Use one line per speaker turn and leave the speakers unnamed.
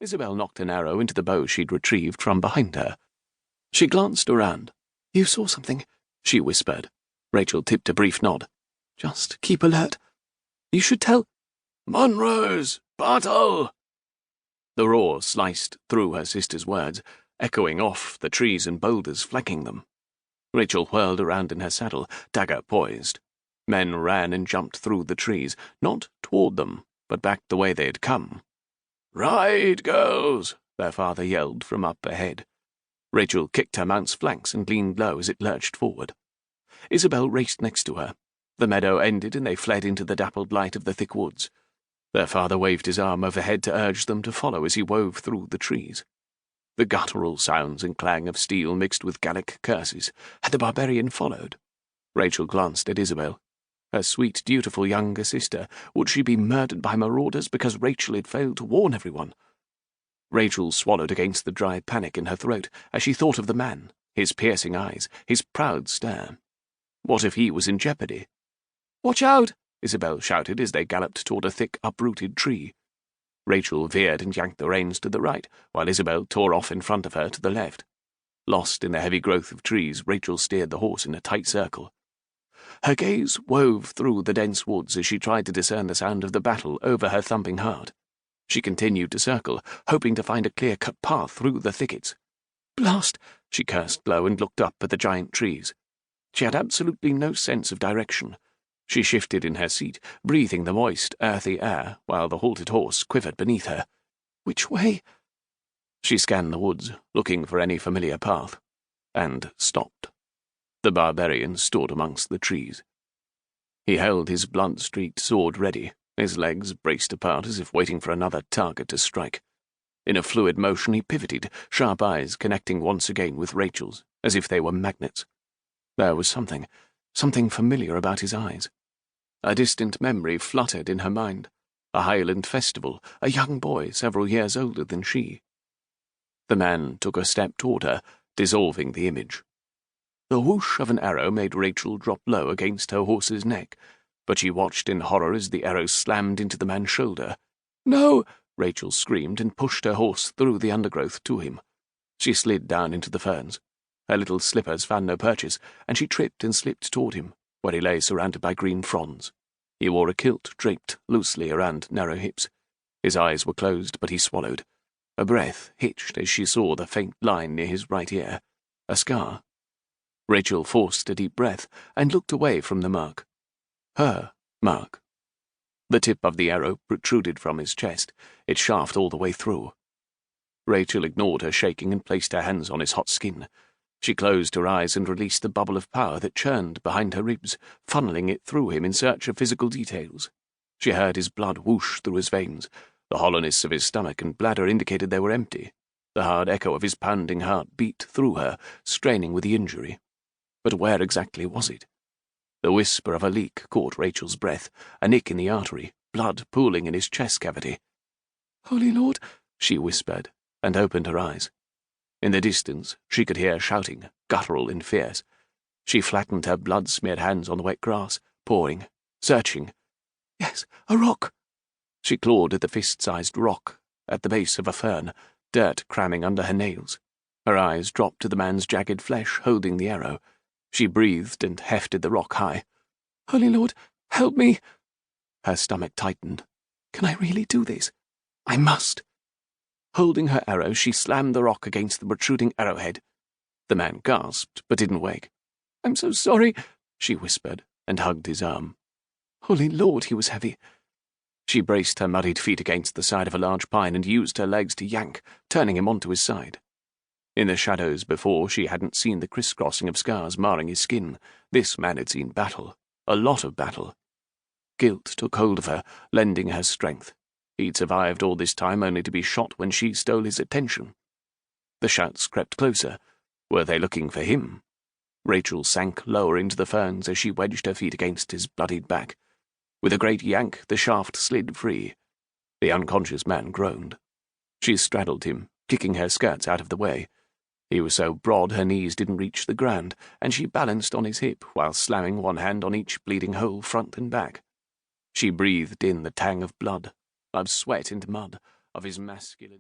Isabel knocked an arrow into the bow she'd retrieved from behind her. She glanced around. "You saw something," she whispered. Rachel tipped a brief nod. "Just keep alert. You should tell—" "Munros! Battle!" The roar sliced through her sister's words, echoing off the trees and boulders flanking them. Rachel whirled around in her saddle, dagger poised. Men ran and jumped through the trees, not toward them, but back the way they had come. "Ride, girls!" their father yelled from up ahead. Rachel kicked her mount's flanks and leaned low as it lurched forward. Isabel raced next to her. The meadow ended and they fled into the dappled light of the thick woods. Their father waved his arm overhead to urge them to follow as he wove through the trees. The guttural sounds and clang of steel mixed with Gallic curses. Had the barbarian followed? Rachel glanced at Isabel. Her sweet, dutiful younger sister. Would she be murdered by marauders because Rachel had failed to warn everyone? Rachel swallowed against the dry panic in her throat as she thought of the man, his piercing eyes, his proud stare. What if he was in jeopardy? "Watch out!" Isabel shouted as they galloped toward a thick, uprooted tree. Rachel veered and yanked the reins to the right, while Isabel tore off in front of her to the left. Lost in the heavy growth of trees, Rachel steered the horse in a tight circle. Her gaze wove through the dense woods as she tried to discern the sound of the battle over her thumping heart. She continued to circle, hoping to find a clear-cut path through the thickets. "Blast!" she cursed low and looked up at the giant trees. She had absolutely no sense of direction. She shifted in her seat, breathing the moist, earthy air, while the halted horse quivered beneath her. "Which way?" She scanned the woods, looking for any familiar path, and stopped. The barbarian stood amongst the trees. He held his blood-streaked sword ready, his legs braced apart as if waiting for another target to strike. In a fluid motion he pivoted, sharp eyes connecting once again with Rachel's, as if they were magnets. There was something familiar about his eyes. A distant memory fluttered in her mind. A Highland festival, a young boy several years older than she. The man took a step toward her, dissolving the image. The whoosh of an arrow made Rachel drop low against her horse's neck, but she watched in horror as the arrow slammed into the man's shoulder. "No!" Rachel screamed and pushed her horse through the undergrowth to him. She slid down into the ferns. Her little slippers found no purchase, and she tripped and slipped toward him, where he lay surrounded by green fronds. He wore a kilt draped loosely around narrow hips. His eyes were closed, but he swallowed. A breath hitched as she saw the faint line near his right ear. A scar. Rachel forced a deep breath and looked away from the mark. Her mark. The tip of the arrow protruded from his chest, its shaft all the way through. Rachel ignored her shaking and placed her hands on his hot skin. She closed her eyes and released the bubble of power that churned behind her ribs, funneling it through him in search of physical details. She heard his blood whoosh through his veins. The hollowness of his stomach and bladder indicated they were empty. The hard echo of his pounding heart beat through her, straining with the injury. But where exactly was it? The whisper of a leak caught Rachel's breath, a nick in the artery, blood pooling in his chest cavity. "Holy Lord," she whispered, and opened her eyes. In the distance, she could hear shouting, guttural and fierce. She flattened her blood-smeared hands on the wet grass, pawing, searching. "Yes, a rock." She clawed at the fist-sized rock at the base of a fern, dirt cramming under her nails. Her eyes dropped to the man's jagged flesh holding the arrow. She breathed and hefted the rock high. "Holy Lord, help me!" Her stomach tightened. "Can I really do this? I must." Holding her arrow, she slammed the rock against the protruding arrowhead. The man gasped, but didn't wake. "I'm so sorry," she whispered, and hugged his arm. Holy Lord, he was heavy. She braced her muddied feet against the side of a large pine and used her legs to yank, turning him onto his side. In the shadows before, she hadn't seen the crisscrossing of scars marring his skin. This man had seen battle, a lot of battle. Guilt took hold of her, lending her strength. He'd survived all this time only to be shot when she stole his attention. The shouts crept closer. Were they looking for him? Rachel sank lower into the ferns as she wedged her feet against his bloodied back. With a great yank, the shaft slid free. The unconscious man groaned. She straddled him, kicking her skirts out of the way. He was so broad her knees didn't reach the ground, and she balanced on his hip while slamming one hand on each bleeding hole front and back. She breathed in the tang of blood, of sweat and mud, of his masculine...